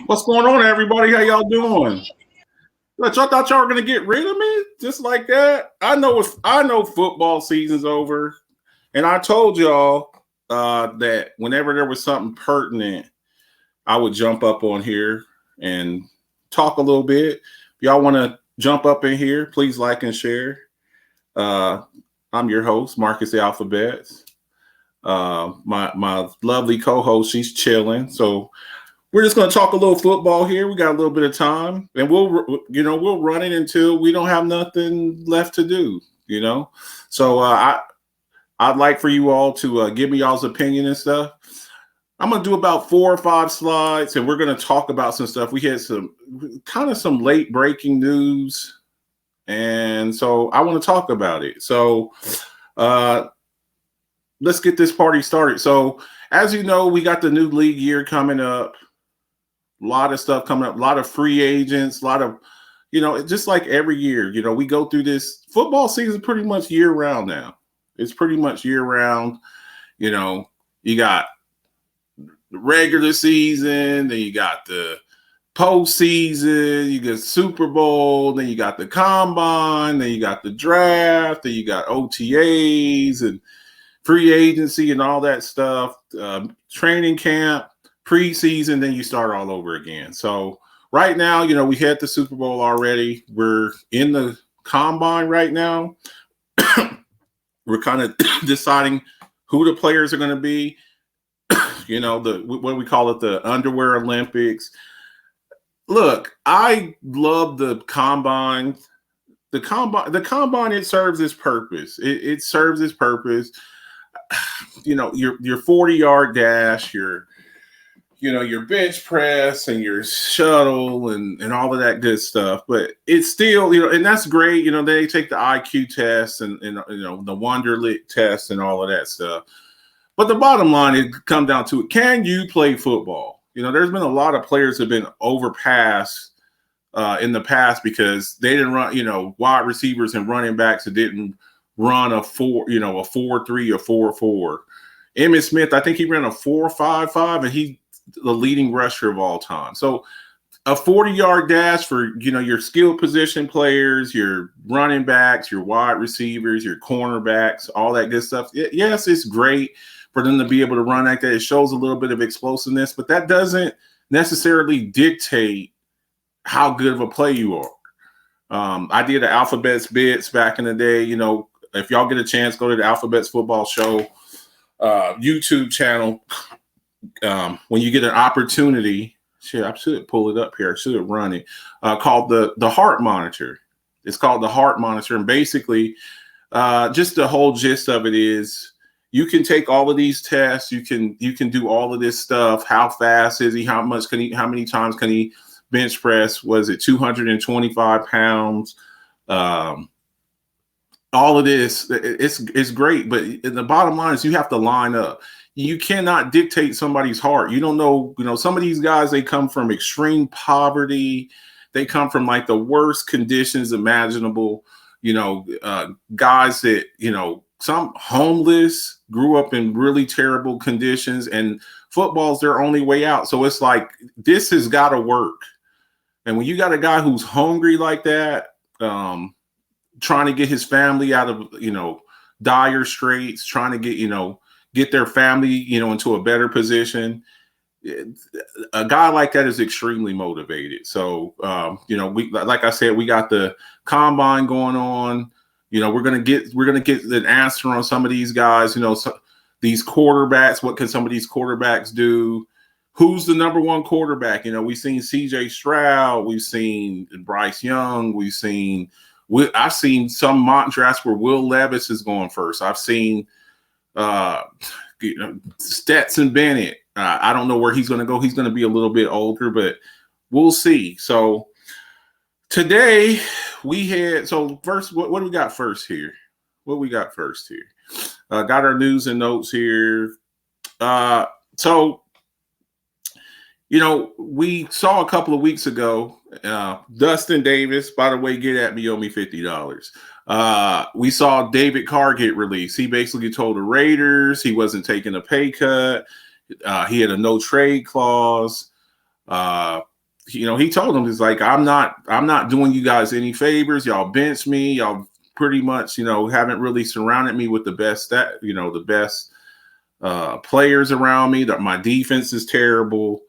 What's going on, everybody? How y'all doing? What, y'all thought y'all were gonna get rid of me just like that? I know football season's over, and I told y'all that whenever there was something pertinent, I would jump up on here and talk a little bit. If y'all want to jump up in here, please like and share. Uh, I'm your host, Marcus the Alphabets. My lovely co-host, she's chilling, so we're just going to talk a little football here. We got a little bit of time, and we'll run it until we don't have nothing left to do. So I'd like for you all to give me y'all's opinion and stuff. I'm going to do about 4 or 5 slides, and we're going to talk about some stuff. We had some late breaking news, and so I want to talk about it. So let's get this party started. So as you know, we got the new league year coming up. A lot of stuff coming up, a lot of free agents, a lot of, just like every year, we go through this football season pretty much year round now. It's pretty much year round. You got the regular season, then you got the postseason, you get Super Bowl, then you got the combine, then you got the draft, then you got OTAs and free agency and all that stuff, training camp, preseason, then you start all over again. So right now, we had the Super Bowl already. We're in the combine right now. We're kind of deciding who the players are going to be. What we call it, the underwear Olympics. Look, I love the combine. The combine, it serves its purpose. It serves its purpose. Your 40-yard dash, your bench press and your shuttle and all of that good stuff. But it's still, and that's great. They take the IQ test and the Wonderlic test and all of that stuff. But the bottom line, it comes down to it. Can you play football? There's been a lot of players that have been overpassed in the past because they didn't run, wide receivers and running backs that didn't run a 4.3 or 4.4. Emmitt Smith, I think he ran a 4.55, and he's the leading rusher of all time. So a 40-yard dash for, your skill position players, your running backs, your wide receivers, your cornerbacks, all that good stuff. Yes, it's great for them to be able to run like that. It shows a little bit of explosiveness, but that doesn't necessarily dictate how good of a play you are. I did the Alphabets bits back in the day. If y'all get a chance, go to the Alphabets Football Show YouTube channel. When you get an opportunity, I should pull it up here. I should run it. Called the Heart Monitor. It's called the Heart Monitor, and basically, just the whole gist of it is you can take all of these tests. You can do all of this stuff. How fast is he? How much can he? How many times can he bench press? Was it 225 pounds? All of this, it's great, but the bottom line is you have to line up. You cannot dictate somebody's heart. You don't know, some of these guys, they come from extreme poverty. They come from like the worst conditions imaginable. Guys that, some homeless, grew up in really terrible conditions, and football's their only way out. So it's like, this has got to work. And when you got a guy who's hungry like that, trying to get his family out of, dire straits, trying to get their family, into a better position. A guy like that is extremely motivated. So, we, like I said, we got the combine going on. We're gonna get an answer on some of these guys. These quarterbacks. What can some of these quarterbacks do? Who's the number one quarterback? We've seen C.J. Stroud. We've seen Bryce Young. I've seen some mock drafts where Will Levis is going first. I've seen Stetson Bennett. I don't know where he's going to go. He's going to be a little bit older, but we'll see. So today first, what do we got first here? Got our news and notes here. We saw a couple of weeks ago, Dustin Davis, by the way, get at me, owe me $50. We saw David Carr get released. He basically told the Raiders he wasn't taking a pay cut. He had a no trade clause. He told them, he's like, I'm not doing you guys any favors. Y'all bench me. Y'all pretty much, haven't really surrounded me with the best players around me. That my defense is terrible.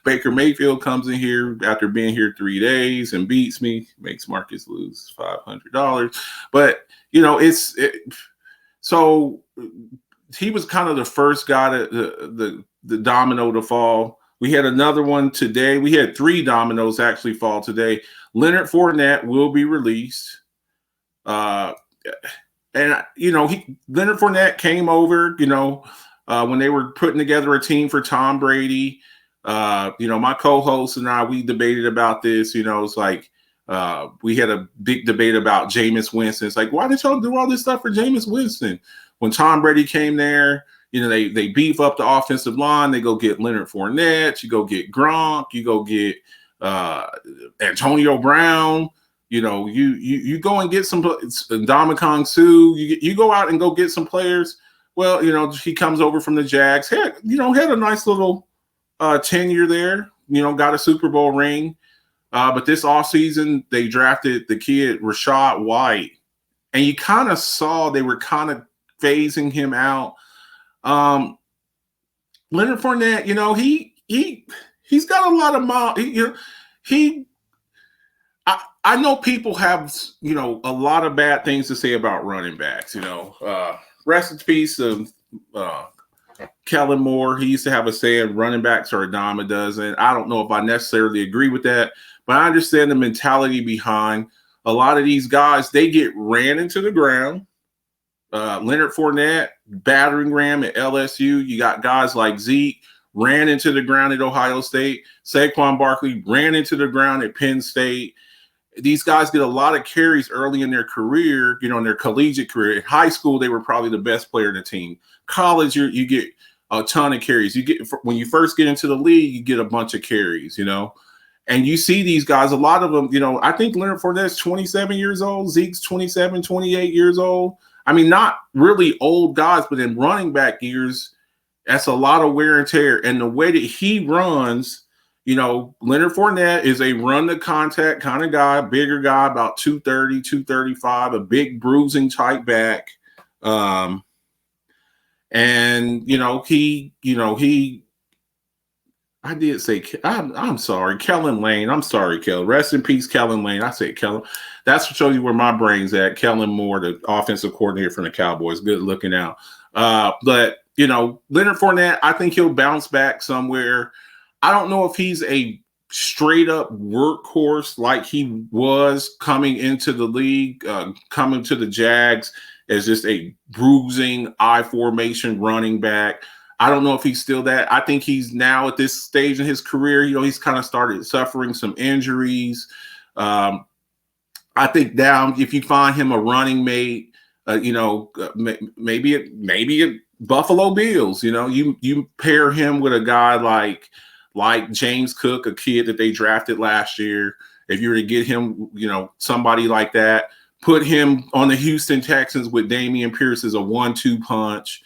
Baker Mayfield comes in here after being here 3 days and beats me, makes Marcus lose $500. But so he was kind of the first guy to the domino to fall. We had another one today. We had 3 dominoes actually fall today. Leonard Fournette will be released. And Leonard Fournette came over, when they were putting together a team for Tom Brady. My co-host and I, we debated about this. It's like we had a big debate about Jameis Winston. It's like, why did y'all do all this stuff for Jameis Winston? When Tom Brady came there, they beef up the offensive line. They go get Leonard Fournette. You go get Gronk. You go get Antonio Brown. You go and get some Ndamukong Suh. You go out and go get some players. Well, he comes over from the Jags. Had a nice little tenure there. Got a Super Bowl ring. But this offseason, they drafted the kid Rachaad White, and you kind of saw they were kind of phasing him out. Leonard Fournette, he's got a lot of I know people have a lot of bad things to say about running backs. Rest in peace of Kellen Moore. He used to have a saying, running backs are a dime a dozen. I don't know if I necessarily agree with that, but I understand the mentality behind a lot of these guys. They get ran into the ground. Leonard Fournette, battering ram at LSU. You got guys like Zeke, ran into the ground at Ohio State. Saquon Barkley ran into the ground at Penn State. These guys get a lot of carries early in their career, in their collegiate career. In high school, they were probably the best player in the team. College, you get a ton of carries. When you first get into the league, you get a bunch of carries, and you see these guys, a lot of them, I think Leonard Fournette's 27 years old. Zeke's 27, 28 years old. I mean, not really old guys, but in running back years, that's a lot of wear and tear. And the way that he runs, Leonard Fournette is a run to contact kind of guy, bigger guy, about 230, 235, a big bruising type back. I did say, I'm sorry, Kellen Lane. I'm sorry, Kellen. Rest in peace, Kellen Lane. I said Kellen. That's to show you where my brain's at. Kellen Moore, the offensive coordinator from the Cowboys. Good looking out. But Leonard Fournette, I think he'll bounce back somewhere. I don't know if he's a straight up workhorse like he was coming into the league, coming to the Jags as just a bruising I formation running back. I don't know if he's still that. I think he's now at this stage in his career, he's kind of started suffering some injuries. I think now if you find him a running mate, maybe at Buffalo Bills, you pair him with a guy like James Cook, a kid that they drafted last year. If you were to get him, somebody like that, put him on the Houston Texans with Dameon Pierce as a 1-2 punch.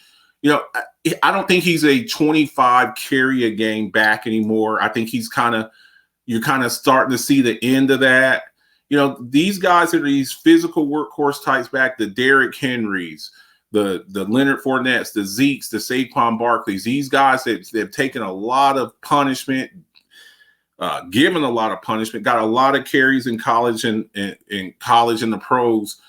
I don't think he's a 25 carry a game back anymore. I think you're kind of starting to see the end of that. These guys are these physical workhorse types back, the Derrick Henrys, the Leonard Fournettes, the Zekes, the Saquon Barkleys. These guys that have taken a lot of punishment, given a lot of punishment, got a lot of carries in college and in college and the pros.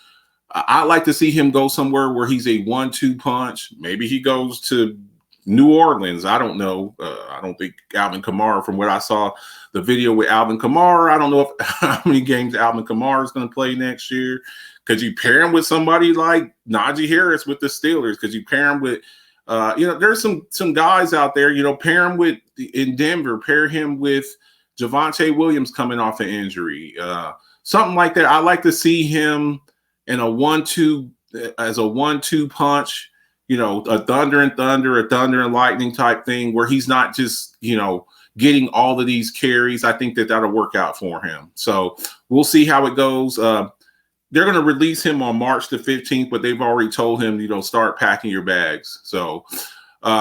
I'd like to see him go somewhere where he's a 1-2 punch. Maybe he goes to New Orleans. I don't know. I don't think Alvin Kamara, from what I saw the video with Alvin Kamara, I don't know how many games Alvin Kamara is going to play next year. Could you pair him with somebody like Najee Harris with the Steelers? Could you pair him with, there's some guys out there, pair him with in Denver, pair him with Javonte Williams coming off an injury, something like that. I like to see him in a 1-2 as a 1-2 punch, a thunder and lightning type thing where he's not just, getting all of these carries. I think that'll work out for him. So we'll see how it goes. They're going to release him on March the 15th, but they've already told him, start packing your bags. So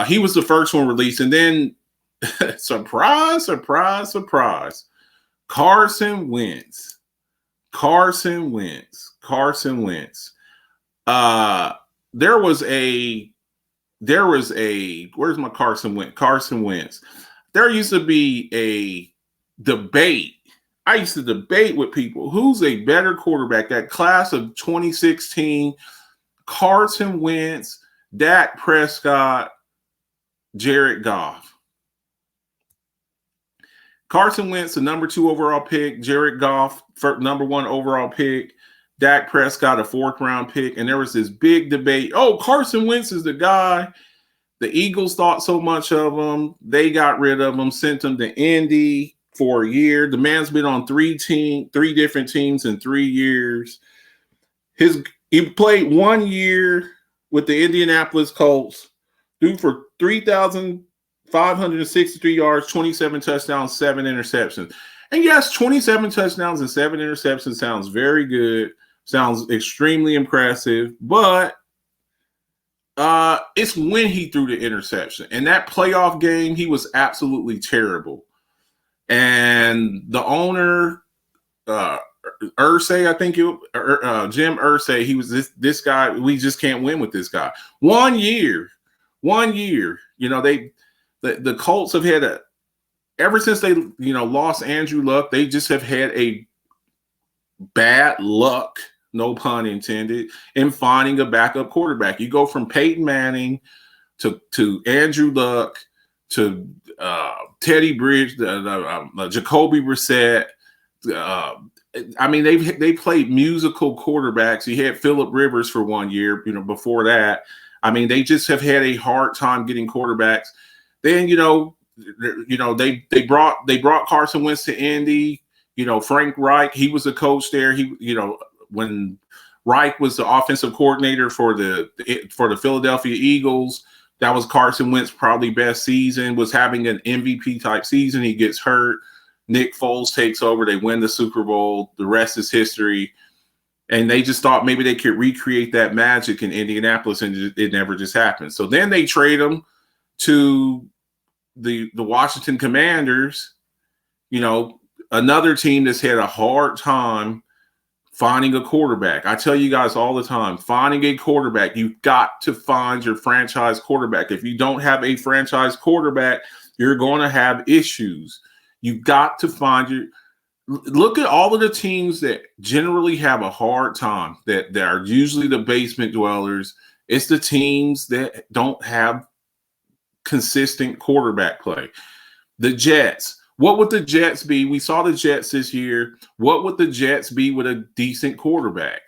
he was the first one released. And then Surprise, surprise, surprise. Carson Wentz. Carson Wentz. Carson Wentz. Uh, there was a where's my Carson Wentz? Carson Wentz. There used to be a debate. I used to debate with people who's a better quarterback. That class of 2016, Carson Wentz, Dak Prescott, Jared Goff. Carson Wentz, the number 2 overall pick. Jared Goff, number 1 overall pick. Dak Prescott, a 4th round pick. And there was this big debate. Oh, Carson Wentz is the guy. The Eagles thought so much of him. They got rid of him, sent him to Indy for a year. The man's been on 3 different teams in 3 years. He played 1 year with the Indianapolis Colts, threw for 3,563 yards, 27 touchdowns, 7 interceptions. And yes, 27 touchdowns and 7 interceptions sounds very good, sounds extremely impressive, but it's when he threw the interception. And that playoff game, he was absolutely terrible. And the owner, Irsay, I think Jim Irsay, he was this guy. We just can't win with this guy. 1 year. You know, the Colts have had ever since they lost Andrew Luck, they just have had a bad luck, no pun intended, in finding a backup quarterback. You go from Peyton Manning to Andrew Luck to Teddy Bridge, Jacoby Brissett. I mean, they played musical quarterbacks. You had Phillip Rivers for 1 year. Before that, I mean, they just have had a hard time getting quarterbacks. Then they brought Carson Wentz to Indy. Frank Reich, he was the coach there. When Reich was the offensive coordinator for the Philadelphia Eagles, that was Carson Wentz's probably best season, was having an MVP type season. He gets hurt. Nick Foles takes over. They win the Super Bowl. The rest is history. And they just thought maybe they could recreate that magic in Indianapolis, and it never just happened. So then they trade him to the Washington Commanders, another team that's had a hard time finding a quarterback. I tell you guys all the time, finding a quarterback, you've got to find your franchise quarterback. If you don't have a franchise quarterback, you're going to have issues. You've got to find look at all of the teams that generally have a hard time, that are usually the basement dwellers. It's the teams that don't have consistent quarterback play. The Jets. What would the Jets be? We saw the Jets this year. What would the Jets be with a decent quarterback?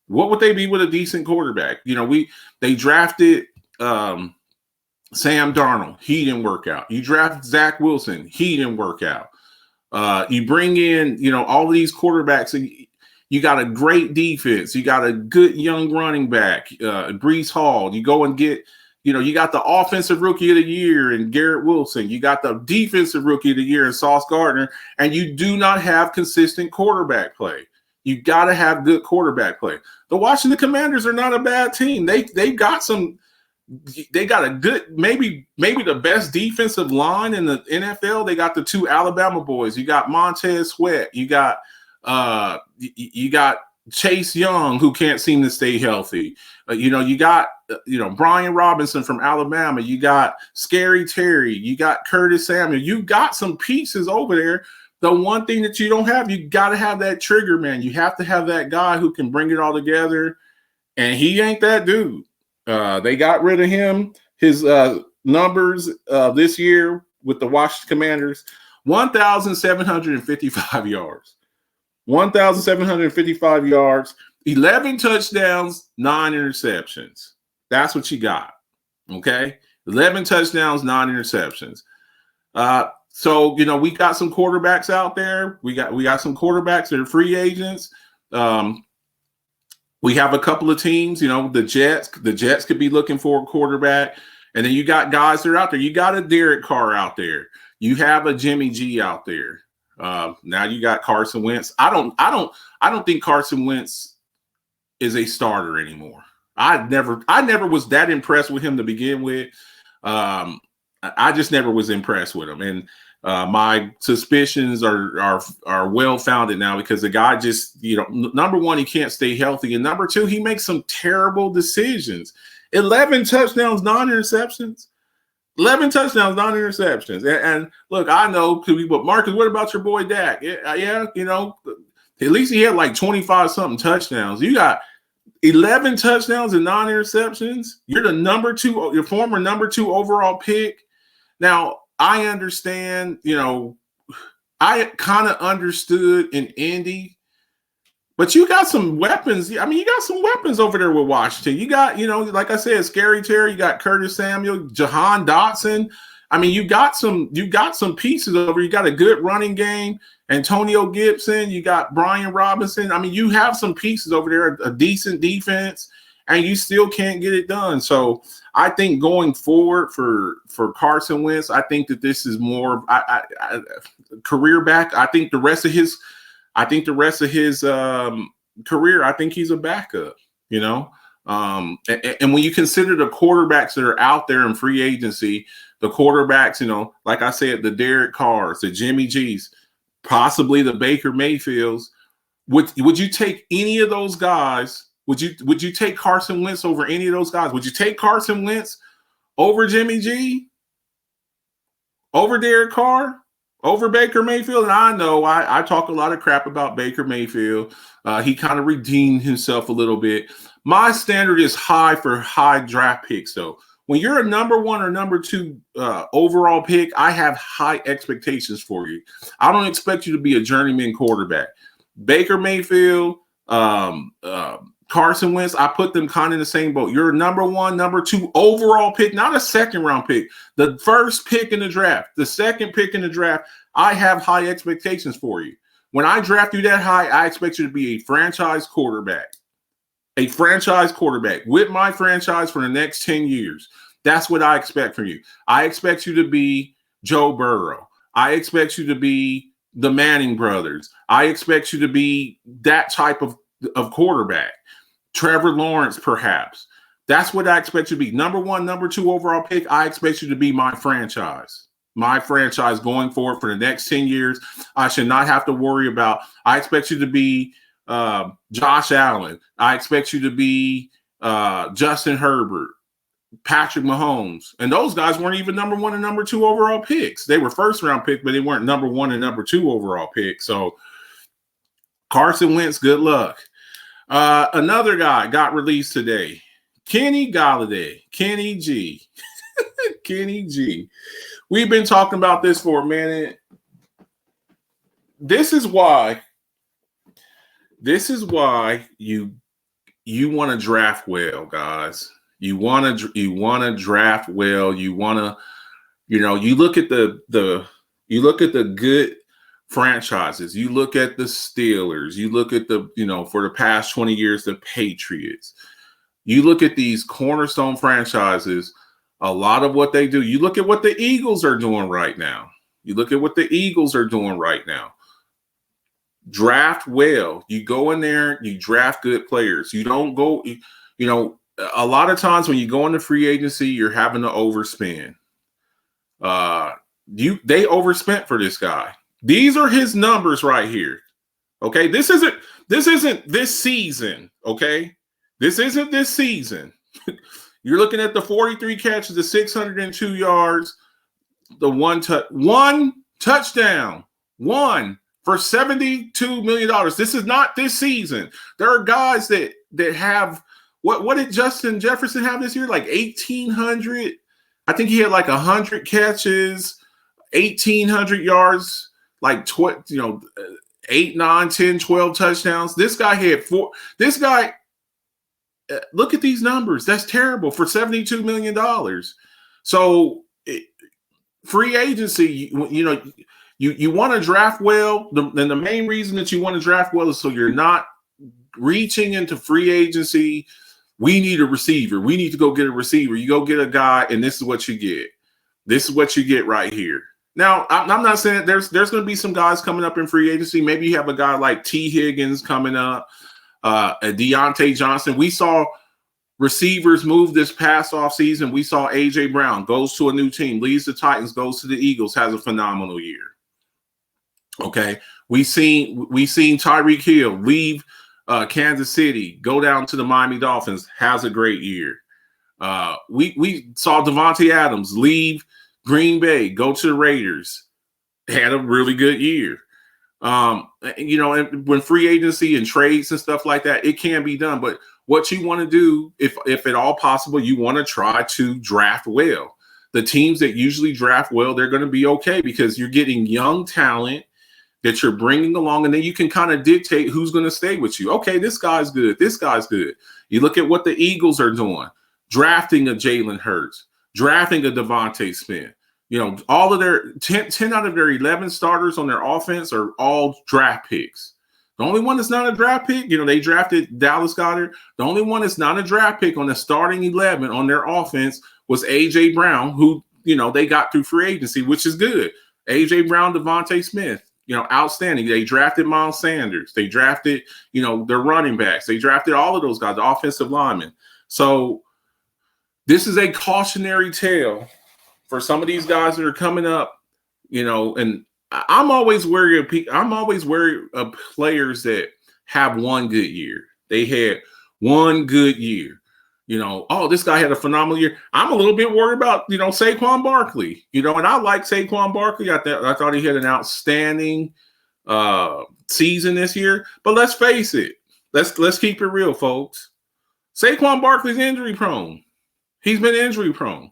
What would they be with a decent quarterback? They drafted Sam Darnold. He didn't work out. You draft Zach Wilson. He didn't work out. You bring in, all of these quarterbacks, and you got a great defense. You got a good young running back, Breece Hall. You go and get, you got the offensive rookie of the year in Garrett Wilson. You got the defensive rookie of the year in Sauce Gardner, and you do not have consistent quarterback play. You got to have good quarterback play. The Washington Commanders are not a bad team. They got a good, maybe the best defensive line in the NFL. They got the 2 Alabama boys. You got Montez Sweat. You got Chase Young, who can't seem to stay healthy. You got Brian Robinson from Alabama. You got Scary Terry. You got Curtis Samuel. You got some pieces over there. The one thing that you don't have, you got to have that trigger man. You have to have that guy who can bring it all together, and he ain't that dude. They got rid of him. His numbers this year with the Washington Commanders, 1,755 yards. 1,755 yards, 11 touchdowns, 9 interceptions. That's what you got. Okay? 11 touchdowns, 9 interceptions. So, we got some quarterbacks out there. We got some quarterbacks that are free agents. We have a couple of teams, the Jets. The Jets could be looking for a quarterback. And then you got guys that are out there. You got a Derek Carr out there. You have a Jimmy G out there. Now you got Carson Wentz. I don't think Carson Wentz is a starter anymore. I never was that impressed with him to begin with. I just never was impressed with him. And my suspicions are well founded now because the guy just, number one, he can't stay healthy. And number two, he makes some terrible decisions. 11 touchdowns, non-interceptions. 11 touchdowns, non-interceptions. And look, I know, but Marcus, what about your boy Dak? Yeah, at least he had like 25-something touchdowns. You got 11 touchdowns and non-interceptions. You're the your former number 2 overall pick. Now, I understand, I kind of understood in Indy, but you got some weapons. I mean, you got some weapons over there with Washington. You got, like I said, Scary Terry, you got Curtis Samuel, Jahan Dotson. I mean, you got some pieces over. You got a good running game. Antonio Gibson, you got Brian Robinson. I mean, you have some pieces over there, a decent defense, and you still can't get it done. So I think going forward for Carson Wentz, I think that this is more career back. I think the rest of his career, I think he's a backup. And when you consider the quarterbacks that are out there in free agency, the quarterbacks, like I said, the Derek Carrs, the Jimmy G's, possibly the Baker Mayfields, would you take any of those guys? Would you take Carson Wentz over any of those guys? Would you take Carson Wentz over Jimmy G? Over Derek Carr? Over Baker Mayfield? And I know I talk a lot of crap about Baker Mayfield. He kind of redeemed himself a little bit. My standard is high for high draft picks, though. When you're a number 1 or number 2 overall pick, I have high expectations for you. I don't expect you to be a journeyman quarterback. Baker Mayfield, Carson Wentz, I put them kind of in the same boat. You're a number 1, number 2 overall pick, not a second-round pick. The first pick in the draft, the second pick in the draft, I have high expectations for you. When I draft you that high, I expect you to be a franchise quarterback. A franchise quarterback with my franchise for the next 10 years. That's what I expect from you. I expect you to be Joe Burrow. I expect you to be the Manning brothers. I expect you to be that type of quarterback. Trevor Lawrence, perhaps. That's what I expect you to be. Number 1, number 2 overall pick, I expect you to be my franchise. My franchise going forward for the next 10 years. I should not have to worry about. I expect you to be Josh Allen. I expect you to be Justin Herbert, Patrick Mahomes. And those guys weren't even number 1 and number 2 overall picks. They were first-round picks, but they weren't number 1 and number 2 overall picks. So Carson Wentz, good luck. Another guy got released today. Kenny Golladay. Kenny G. Kenny G. We've been talking about this for a minute. This is why you want to draft well, guys. You want to draft well. You want to, you look at the good franchises. You look at the Steelers. You look at for the past 20 years, the Patriots. You look at these cornerstone franchises, a lot of what they do. You look at what the Eagles are doing right now. Draft well. You go in there, you draft good players. You don't go, a lot of times when you go into free agency, you're having to overspend. They overspent for this guy. These are his numbers right here. Okay. This isn't this season. Okay. This isn't this season. You're looking at the 43 catches, the 602 yards, the one touchdown, for $72 million. This is not this season. There are guys that have what did Justin Jefferson have this year? Like 1,800. I think he had like 100 catches, 1,800 yards, like 8, 9, 10, 12 touchdowns. This guy had 4. This guy, look at these numbers. That's terrible for $72 million. So free agency, you want to draft well. And the main reason that you want to draft well is so you're not reaching into free agency. We need a receiver. We need to go get a receiver. You go get a guy, and this is what you get. This is what you get right here. Now, I'm not saying there's going to be some guys coming up in free agency. Maybe you have a guy like T. Higgins coming up, a Deontay Johnson. We saw Receivers moved this past offseason. We saw A.J. Brown goes to a new team, leaves the Titans, goes to the Eagles, has a phenomenal year. Okay. We seen Tyreek Hill leave Kansas City, go down to the Miami Dolphins, has a great year. We saw Devontae Adams leave Green Bay, go to the Raiders, had a really good year. And when free agency and trades and stuff like that, it can be done. But what you want to do, if at all possible, you want to try to draft well. The teams that usually draft well, they're going to be okay because you're getting young talent that you're bringing along, and then you can kind of dictate who's going to stay with you. Okay, this guy's good. This guy's good. You look at what the Eagles are doing, drafting a Jalen Hurts, drafting a Devontae Smith. All of their 10 out of their 11 starters on their offense are all draft picks. The only one that's not a draft pick, they drafted Dallas Goedert. The only one that's not a draft pick on the starting 11 on their offense was A.J. Brown, who, they got through free agency, which is good. A.J. Brown, Devontae Smith, outstanding. They drafted Miles Sanders. They drafted, their running backs. They drafted all of those guys, the offensive linemen. So this is a cautionary tale for some of these guys that are coming up, and I'm always wary of players that have one good year. They had one good year. This guy had a phenomenal year. I'm a little bit worried about, Saquon Barkley, and I like Saquon Barkley. I thought he had an outstanding season this year. But let's face it. Let's keep it real, folks. Saquon Barkley's injury prone. He's been injury prone.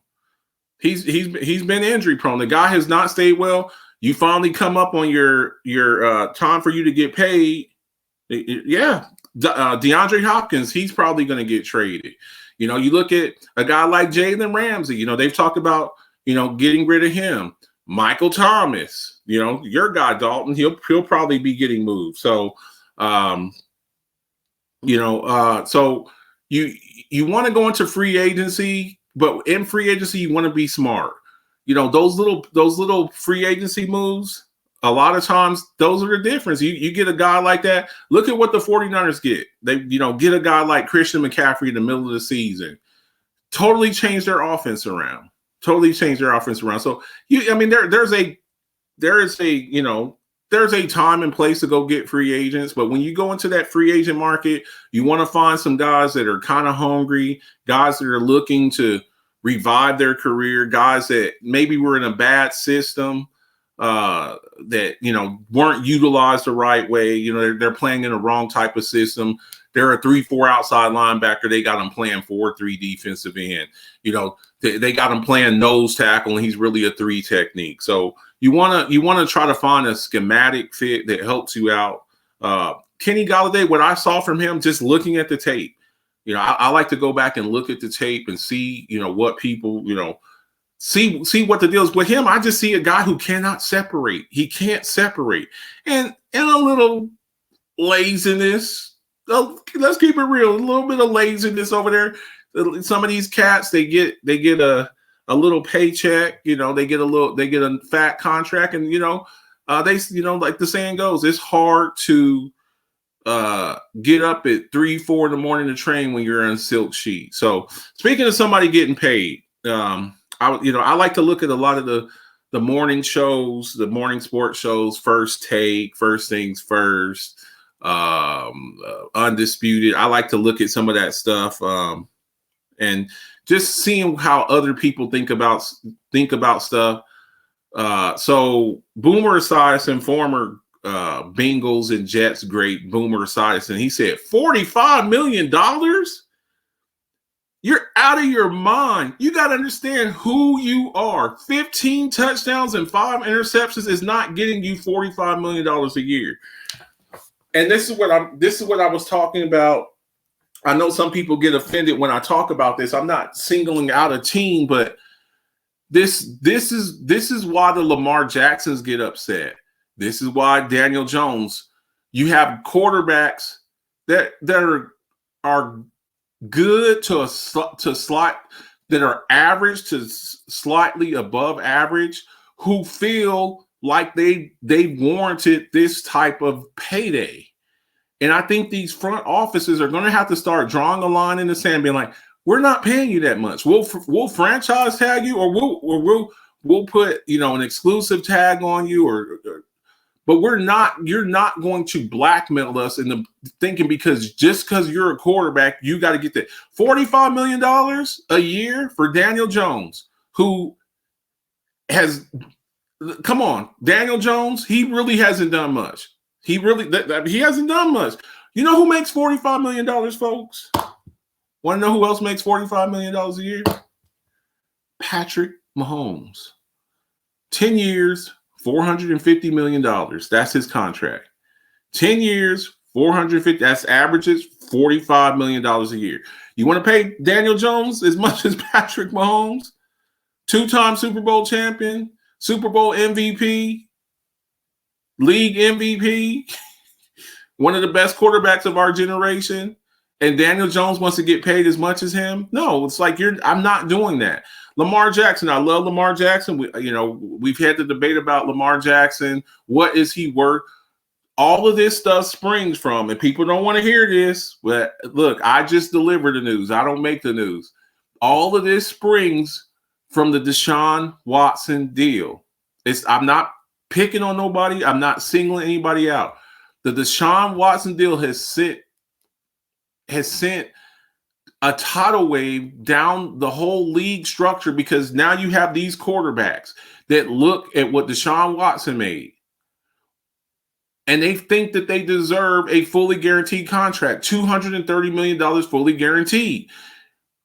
He's been injury prone. The guy has not stayed well. You finally come up on your time for you to get paid. Yeah, DeAndre Hopkins, he's probably going to get traded. You look at a guy like Jalen Ramsey. They've talked about getting rid of him. Michael Thomas, your guy Dalton, he'll probably be getting moved. So, so you want to go into free agency. But in free agency, you want to be smart. Those little free agency moves, a lot of times, those are the difference. You get a guy like that. Look at what the 49ers get. They, get a guy like Christian McCaffrey in the middle of the season. Totally change their offense around. So, there's a time and place to go get free agents, but when you go into that free agent market, you want to find some guys that are kind of hungry, guys that are looking to revive their career, guys that maybe were in a bad system that, weren't utilized the right way. They're playing in the wrong type of system. They're a 3-4 outside linebacker. They got him playing 4-3 defensive end. They got him playing nose tackle, and he's really a 3 technique. So you want to try to find a schematic fit that helps you out. Kenny Golladay, what I saw from him, just looking at the tape, I like to go back and look at the tape and see, what people, see what the deal is with him. I just see a guy who cannot separate. He can't separate, and a little laziness. Let's keep it real. A little bit of laziness over there. Some of these cats, they get a little paycheck. They get a fat contract, and like the saying goes, it's hard to get up at 3-4 in the morning to train when you're on silk sheet. So speaking of somebody getting paid, I like to look at a lot of the morning shows, the morning sports shows, First Take, First Things First, Undisputed. I like to look at some of that stuff and just seeing how other people think about stuff. So Boomer Esiason, former Bengals and Jets great Boomer Esiason, he said $45 million. You're out of your mind. You got to understand who you are. 15 touchdowns and 5 interceptions is not getting you $45 million a year. And this is what I was talking about. I know some people get offended when I talk about this. I'm not singling out a team, but this is why the Lamar Jacksons get upset. This is why Daniel Jones. You have quarterbacks that are good to slight, that are average to slightly above average, who feel like they warranted this type of payday. And I think these front offices are going to have to start drawing a line in the sand, being like, We're not paying you that much. We'll franchise tag you, or we'll put an exclusive tag on you, but we're not. You're not going to blackmail us into thinking just because you're a quarterback, you got to get that $45 million a year for Daniel Jones, who has. Come on, Daniel Jones. He really hasn't done much. He hasn't done much. You know who makes $45 million, folks? Want to know who else makes $45 million a year? Patrick Mahomes. 10 years, $450 million. That's his contract. 10 years, 450. That's averages $45 million a year. You want to pay Daniel Jones as much as Patrick Mahomes? 2-time Super Bowl champion, Super Bowl MVP, league MVP, one of the best quarterbacks of our generation, and Daniel Jones wants to get paid as much as him? No, it's like I'm not doing that. Lamar Jackson, I love Lamar Jackson. We've had the debate about Lamar Jackson. What is he worth? All of this stuff springs from, and people don't want to hear this, but look, I just deliver the news. I don't make the news. All of this springs from the Deshaun Watson deal. I'm not picking on nobody. I'm not singling anybody out. The Deshaun Watson deal has sent a tidal wave down the whole league structure, because now you have these quarterbacks that look at what Deshaun Watson made, and they think that they deserve a fully guaranteed contract, $230 million fully guaranteed.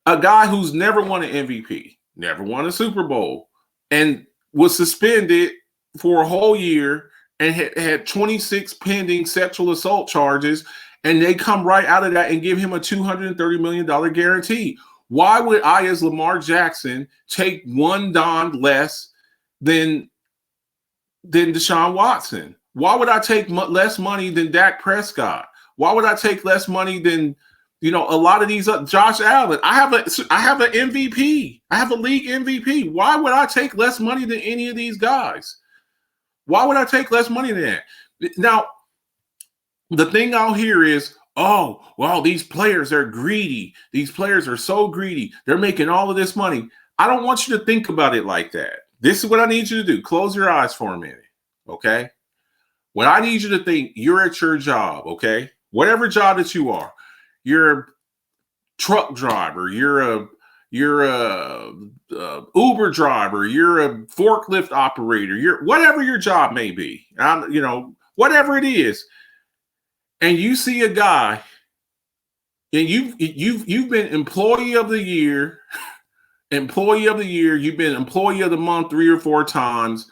A guy who's never won an MVP, never won a Super Bowl, and was suspended for a whole year and had 26 pending sexual assault charges, and they come right out of that and give him a $230 million guarantee. Why would I, as Lamar Jackson, take $1 less than Deshaun Watson? Why would I take less money than Dak Prescott? Why would I take less money than a lot of these? Josh Allen. I have an MVP. I have a league MVP. Why would I take less money than any of these guys? Why would I take less money than that? Now, the thing I'll hear is, oh, well, these players are greedy. These players are so greedy. They're making all of this money. I don't want you to think about it like that. This is what I need you to do. Close your eyes for a minute, okay? What I need you to think, you're at your job, okay? Whatever job that you are. You're a truck driver. You're a Uber driver. You're a forklift operator. You're whatever your job may be. Whatever it is. And you see a guy, and you've been employee of the year, you've been employee of the month 3 or 4 times.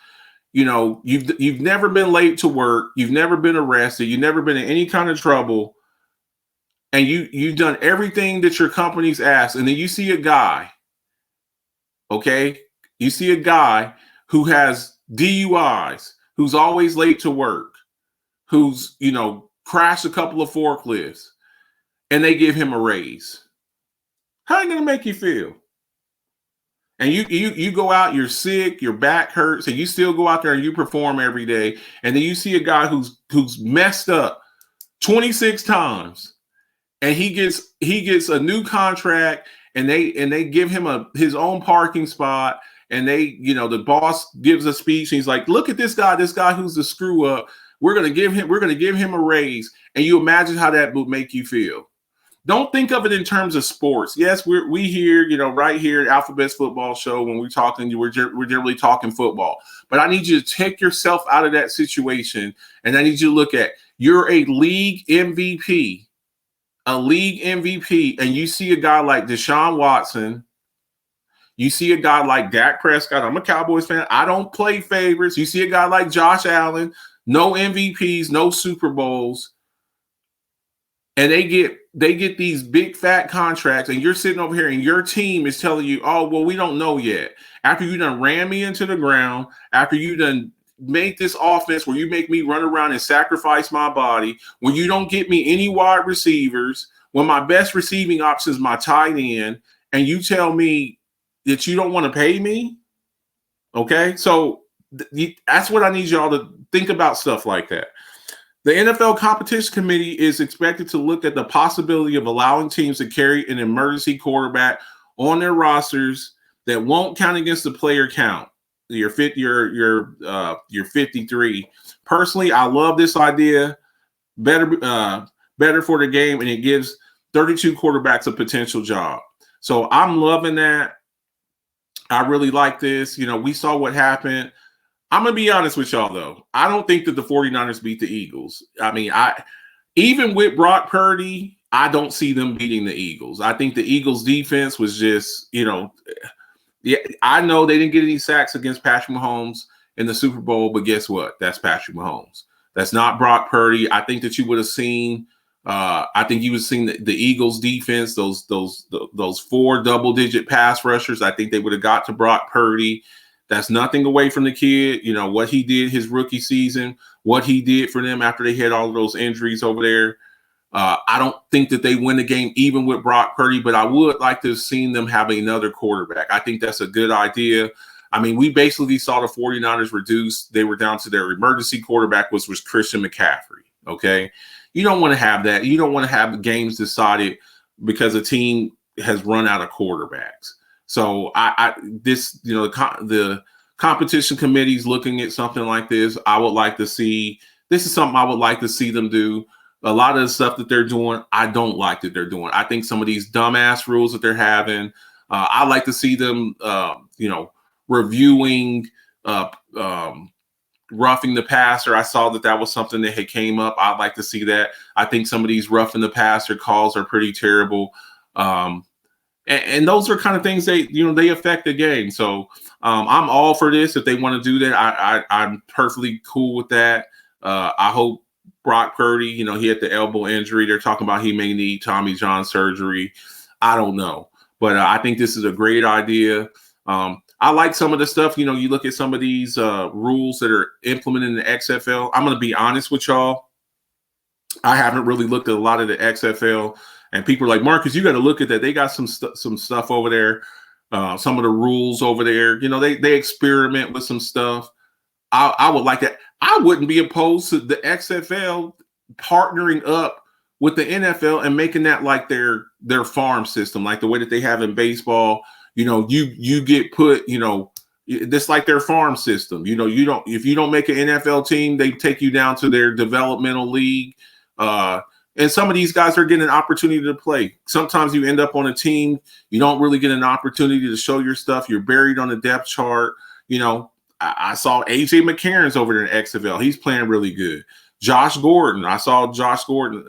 You've never been late to work, you've never been arrested, you've never been in any kind of trouble, and you've done everything that your company's asked, and then you see a guy, okay? You see a guy who has DUIs, who's always late to work, who's, crashed a couple of forklifts, and they give him a raise. How are you going to make you feel? And you go out, you're sick, your back hurts, and you still go out there and you perform every day. And then you see a guy who's messed up 26 times, and he gets a new contract, and they give him his own parking spot, and the boss gives a speech, and he's like, look at this guy who's the screw up. We're gonna give him a raise, and you imagine how that would make you feel. Don't think of it in terms of sports. Yes, we here, right here at Alphabet's Football Show, when we're talking, we're generally talking football. But I need you to take yourself out of that situation, and I need you to look at, you're a league MVP, and you see a guy like Deshaun Watson. You see a guy like Dak Prescott. I'm a Cowboys fan. I don't play favorites. You see a guy like Josh Allen. No MVPs, no Super Bowls, and they get these big fat contracts, and you're sitting over here, and your team is telling you, oh, well, we don't know yet. After you done ran me into the ground, after you done made this offense where you make me run around and sacrifice my body, when you don't get me any wide receivers, when my best receiving option is my tight end, and you tell me that you don't want to pay me, okay? So that's what I need y'all to think about, stuff like that. The NFL Competition Committee is expected to look at the possibility of allowing teams to carry an emergency quarterback on their rosters that won't count against the player count. You're 53. Personally, I love this idea. Better for the game, and it gives 32 quarterbacks a potential job. So I'm loving that. I really like this. We saw what happened. I'm going to be honest with y'all, though. I don't think that the 49ers beat the Eagles. I mean, even with Brock Purdy, I don't see them beating the Eagles. I think the Eagles defense was just, yeah, I know they didn't get any sacks against Patrick Mahomes in the Super Bowl, but guess what? That's Patrick Mahomes. That's not Brock Purdy. I think that you would have seen the Eagles defense, those 4 double-digit pass rushers. I think they would have got to Brock Purdy. That's nothing away from the kid. What he did his rookie season, what he did for them after they had all of those injuries over there. I don't think that they win the game even with Brock Purdy, but I would like to have seen them have another quarterback. I think that's a good idea. I mean, we basically saw the 49ers reduce. They were down to their emergency quarterback, which was Christian McCaffrey, okay? You don't want to have that. You don't want to have games decided because a team has run out of quarterbacks. So the competition committee is looking at something like this. I would like to see – this is something I would like to see them do. A lot of the stuff that they're doing, I don't like that they're doing. I think some of these dumbass rules that they're having, I like to see them, reviewing roughing the passer. I saw that was something that had came up. I'd like to see that. I think some of these roughing the passer calls are pretty terrible. And those are kind of things they affect the game. So I'm all for this. If they want to do that, I'm perfectly cool with that. I hope Brock Purdy, he had the elbow injury. They're talking about he may need Tommy John surgery. I don't know. But I think this is a great idea. I like some of the stuff. You look at some of these rules that are implemented in the XFL. I'm going to be honest with y'all. I haven't really looked at a lot of the XFL. And people are like, Marcus, you got to look at that. They got some stuff over there. Some of the rules over there. They experiment with some stuff. I would like that. I wouldn't be opposed to the XFL partnering up with the NFL and making that like their farm system, like the way that they have in baseball. You get put, this like their farm system. If you don't make an NFL team, they take you down to their developmental league. And some of these guys are getting an opportunity to play. Sometimes you end up on a team, you don't really get an opportunity to show your stuff. You're buried on the depth chart. I saw AJ McCarron's over there in XFL. He's playing really good. Josh Gordon. I saw Josh Gordon.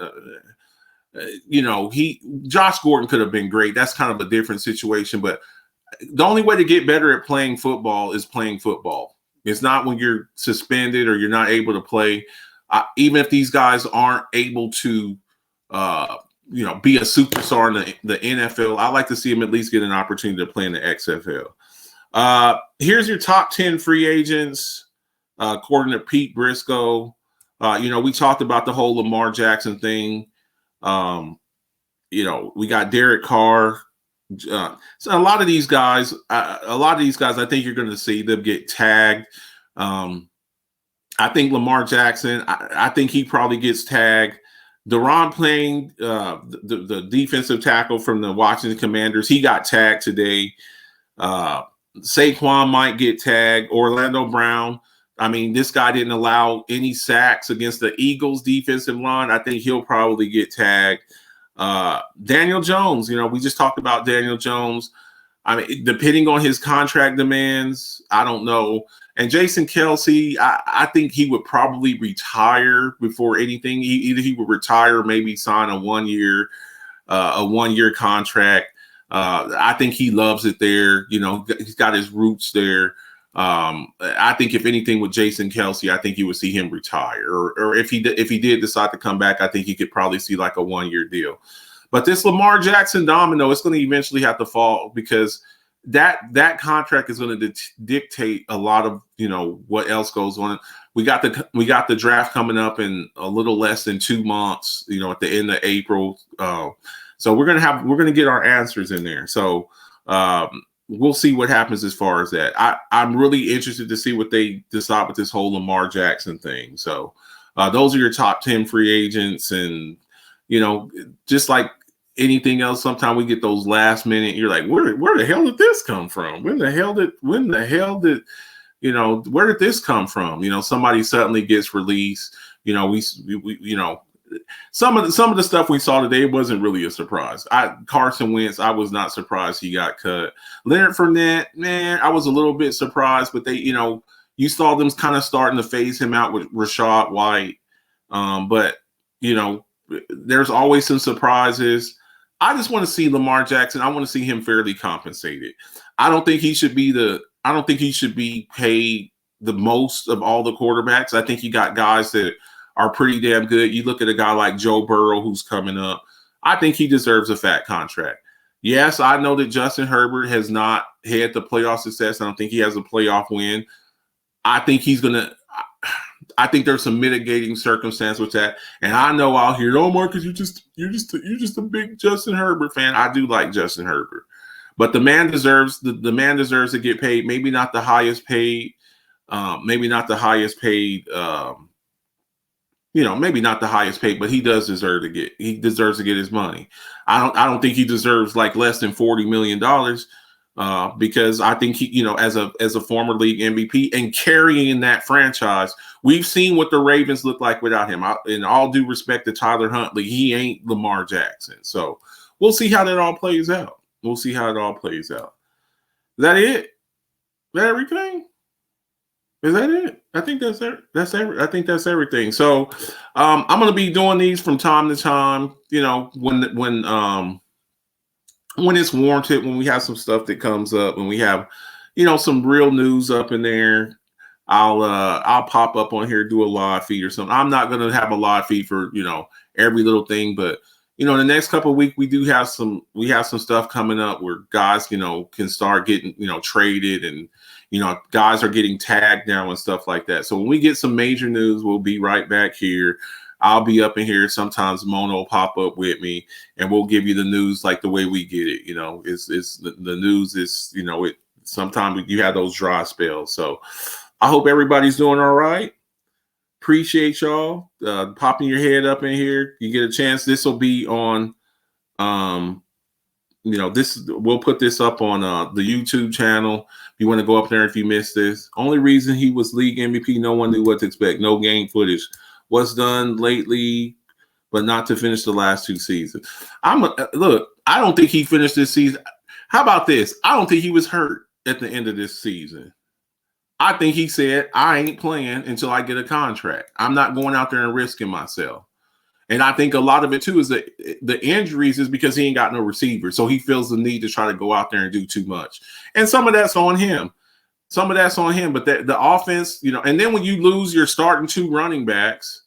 Josh Gordon could have been great. That's kind of a different situation. But the only way to get better at playing football is playing football. It's not when you're suspended or you're not able to play. Even if these guys aren't able to, be a superstar in the NFL, I like to see them at least get an opportunity to play in the XFL. Here's your top 10 free agents, according to Pete Briscoe. We talked about the whole Lamar Jackson thing. We got Derek Carr. So a lot of these guys, I think you're going to see them get tagged. I think Lamar Jackson, I think he probably gets tagged. Deron Payne, the defensive tackle from the Washington Commanders, he got tagged today. Saquon might get tagged. Orlando Brown, I mean, this guy didn't allow any sacks against the Eagles defensive line. I think he'll probably get tagged. Daniel Jones, we just talked about Daniel Jones. I mean, depending on his contract demands, I don't know. And Jason Kelce, I think he would probably retire before anything. Either he would retire or maybe sign a one-year contract. I think he loves it there. He's got his roots there. I think if anything with Jason Kelce, I think you would see him retire. Or if he did decide to come back, I think he could probably see like a one-year deal. But this Lamar Jackson domino, it's going to eventually have to fall because that contract is going to dictate a lot of what else goes on. We got the draft coming up in a little less than 2 months. At the end of April. So we're gonna get our answers in there. So we'll see what happens as far as that. I'm really interested to see what they decide with this whole Lamar Jackson thing. So Those are your top 10 free agents. And, just like anything else, sometimes we get those last minute, you're like, where the hell did this come from? Where the hell did, where did this come from? Somebody suddenly gets released. Some of the stuff we saw today wasn't really a surprise. Carson Wentz, I was not surprised he got cut. Leonard Fournette, man, I was a little bit surprised, but they, you saw them kind of starting to phase him out with Rashad White. But there's always some surprises. I just want to see Lamar Jackson. I want to see him fairly compensated. I don't think he should be paid the most of all the quarterbacks. I think you got guys that are pretty damn good. You look at a guy like Joe Burrow who's coming up. I think he deserves a fat contract. Yes, I know that Justin Herbert has not had the playoff success. I don't think he has a playoff win. I think there's some mitigating circumstance with that. And I know I'll hear, oh, Marcus, you're just a big Justin Herbert fan. I do like Justin Herbert. But the man deserves to get paid. Maybe not the highest paid. Maybe not the highest paid. Maybe not the highest paid, but he deserves to get his money. I don't think he deserves like less than $40 million because I think he, as a former league MVP and carrying that franchise, we've seen what the Ravens look like without him. In all due respect to Tyler Huntley, he ain't Lamar Jackson. So we'll see how that all plays out. Is that it? Is that everything? Is that it? I think that's it. I think that's everything. So I'm going to be doing these from time to time, when it's warranted, when we have some stuff that comes up, when we have, some real news up in there, I'll pop up on here, do a live feed or something. I'm not going to have a live feed for, every little thing, but the next couple of weeks we have some stuff coming up where guys, can start getting, traded and, guys are getting tagged now and stuff like that. So when we get some major news, we'll be right back here. I'll be up in here. Sometimes Mona will pop up with me and we'll give you the news like the way we get it. It's the news is, sometimes you have those dry spells. So I hope everybody's doing all right. Appreciate y'all popping your head up in here. You get a chance. This will be on, we'll put this up on the YouTube channel. If you want to go up there if you missed this. Only reason he was league MVP, no one knew what to expect. No game footage. What's done lately, but not to finish the last two seasons. Look, I don't think he finished this season. How about this? I don't think he was hurt at the end of this season. I think he said, I ain't playing until I get a contract. I'm not going out there and risking myself. And I think a lot of it, too, is that the injuries is because he ain't got no receiver. So he feels the need to try to go out there and do too much. And some of that's on him. But the offense, and then when you lose your starting two running backs,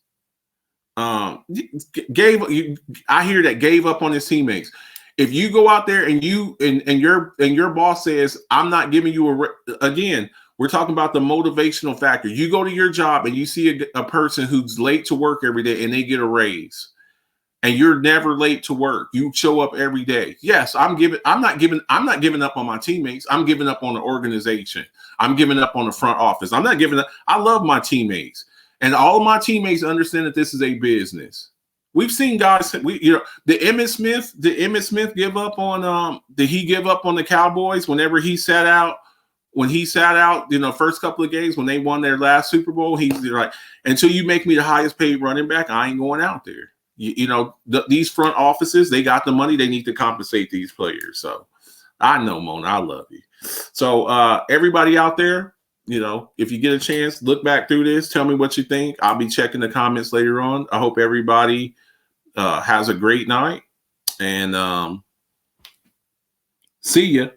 I hear that gave up on his teammates. If you go out there and your boss says, I'm not giving you again, we're talking about the motivational factor. You go to your job and you see a person who's late to work every day and they get a raise and you're never late to work. You show up every day. Yes, I'm not giving up on my teammates. I'm giving up on the organization. I'm giving up on the front office. I'm not giving up. I love my teammates and all of my teammates understand that this is a business. We've seen guys, did Emmitt Smith give up on, did he give up on the Cowboys whenever he sat out? When he sat out, first couple of games when they won their last Super Bowl, he's like, until you make me the highest paid running back, I ain't going out there. These front offices, they got the money. They need to compensate these players. So I know, Mona, I love you. So everybody out there, if you get a chance, look back through this. Tell me what you think. I'll be checking the comments later on. I hope everybody has a great night and see ya.